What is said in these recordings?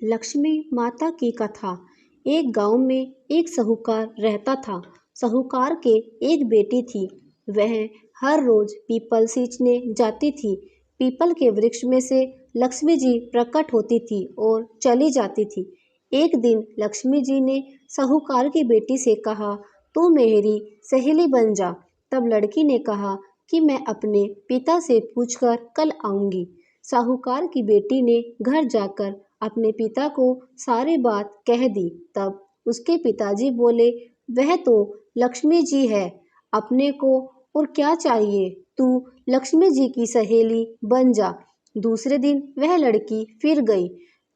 लक्ष्मी माता की कथा। एक गांव में एक साहूकार रहता था। साहूकार के एक बेटी थी। वह हर रोज पीपल सींचने जाती थी। पीपल के वृक्ष में से लक्ष्मी जी प्रकट होती थी और चली जाती थी। एक दिन लक्ष्मी जी ने साहूकार की बेटी से कहा, तू मेरी सहेली बन जा। तब लड़की ने कहा कि मैं अपने पिता से पूछकर कल आऊंगी। साहूकार की बेटी ने घर जाकर अपने पिता को सारी बात कह दी। तब उसके पिताजी बोले, वह तो लक्ष्मी जी है, अपने को और क्या चाहिए, तू लक्ष्मी जी की सहेली बन जा। दूसरे दिन वह लड़की फिर गई।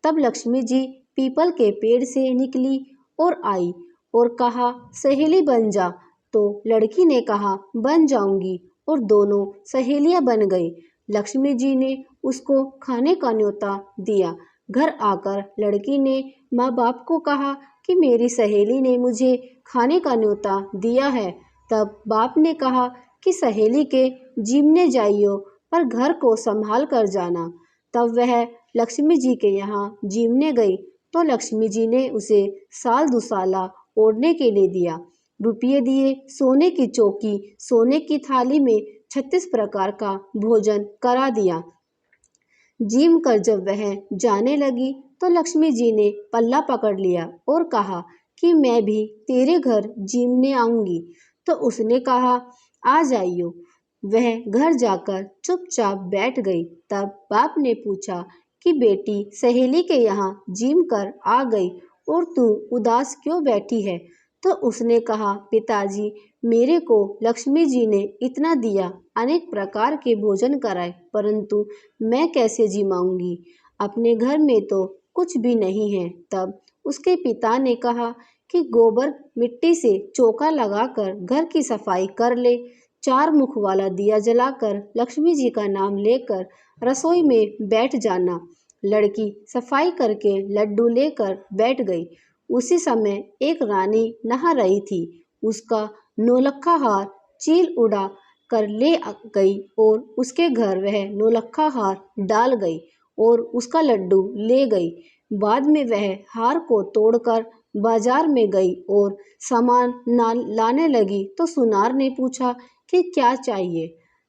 तब लक्ष्मी जी पीपल के पेड़ से निकली और आई और कहा, सहेली बन जा। तो लड़की ने कहा, बन जाऊंगी, और दोनों सहेलियां बन गई। लक्ष्मी जी ने उसको खाने का न्योता दिया। घर आकर लड़की ने माँ बाप को कहा कि मेरी सहेली ने मुझे खाने का न्योता दिया है। तब बाप ने कहा कि सहेली के जिमने जाइयो, पर घर को संभाल कर जाना। तब वह लक्ष्मी जी के यहाँ जिमने गई तो लक्ष्मी जी ने उसे साल दुसाला ओढ़ने के लिए दिया, रुपये दिए, सोने की चौकी, सोने की थाली में 36 प्रकार का भोजन करा दिया। जिम कर जब वह जाने लगी तो लक्ष्मी जी ने पल्ला पकड़ लिया और कहा कि मैं भी तेरे घर जिमने आऊंगी। तो उसने कहा, आ जाइयो। वह घर जाकर चुपचाप बैठ गई। तब बाप ने पूछा कि बेटी सहेली के यहाँ जिम कर आ गई और तू उदास क्यों बैठी है। तो उसने कहा, पिताजी, मेरे को लक्ष्मी जी ने इतना दिया, अनेक प्रकार के भोजन कराए, परंतु मैं कैसे जिमाऊंगी, अपने घर में तो कुछ भी नहीं है। तब उसके पिता ने कहा कि गोबर मिट्टी से चौका लगाकर घर की सफाई कर ले, 4 मुख वाला दिया जलाकर लक्ष्मी जी का नाम लेकर रसोई में बैठ जाना। लड़की सफाई करके लड्डू लेकर बैठ गई। उसी समय एक रानी नहा रही थी। उसका नौलखा हार चील उड़ा कर ले गई और उसके घर वह नौलखा हार डाल गई और उसका लड्डू ले गई। बाद में वह हार को तोड़कर बाजार में गई और सामान लाने लगी तो सुनार ने पूछा कि क्या चाहिए।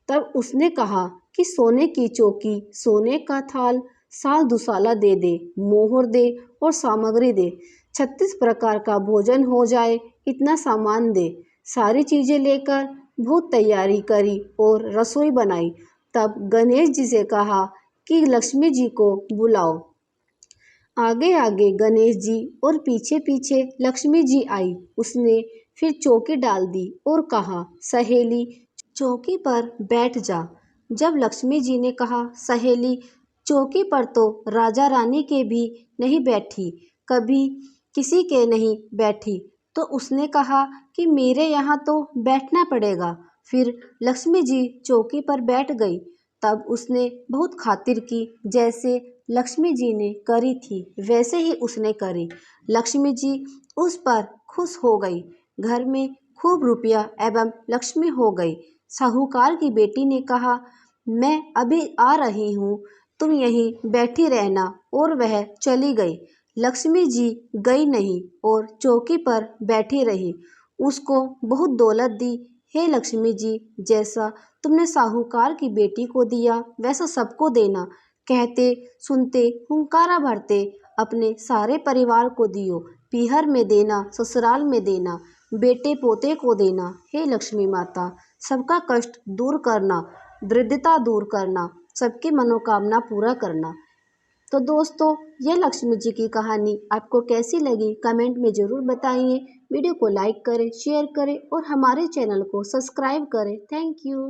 तब उसने कहा कि सोने की चौकी, सोने का थाल, साल दुसाला दे दे, मोहर दे और सामग्री दे, 36 प्रकार का भोजन हो जाए, इतना सामान दे। सारी चीजें लेकर बहुत तैयारी करी और रसोई बनाई। तब गणेश जी से कहा कि लक्ष्मी जी को बुलाओ। आगे आगे गणेश जी और पीछे पीछे लक्ष्मी जी आई। उसने फिर चौकी डाल दी और कहा, सहेली चौकी पर बैठ जा। जब लक्ष्मी जी ने कहा, सहेली चौकी पर तो राजा रानी के भी नहीं बैठी, कभी किसी के नहीं बैठी, तो उसने कहा कि मेरे यहाँ तो बैठना पड़ेगा। फिर लक्ष्मी जी चौकी पर बैठ गई। तब उसने बहुत खातिर की, जैसे लक्ष्मी जी ने करी थी वैसे ही उसने करी। लक्ष्मी जी उस पर खुश हो गई। घर में खूब रुपया एवं लक्ष्मी हो गई। साहूकार की बेटी ने कहा, मैं अभी आ रही हूँ, तुम यहीं बैठी रहना, और वह चली गई। लक्ष्मी जी गई नहीं और चौकी पर बैठी रही। उसको बहुत दौलत दी। हे लक्ष्मी जी, जैसा तुमने साहूकार की बेटी को दिया वैसा सबको देना। कहते सुनते हुंकारा भरते अपने सारे परिवार को दियो। पीहर में देना, ससुराल में देना, बेटे पोते को देना। हे लक्ष्मी माता, सबका कष्ट दूर करना, दरिद्रता दूर करना, सबकी मनोकामना पूरा करना। तो दोस्तों, यह लक्ष्मी जी की कहानी आपको कैसी लगी कमेंट में ज़रूर बताइए। वीडियो को लाइक करें, शेयर करें और हमारे चैनल को सब्सक्राइब करें। Thank you.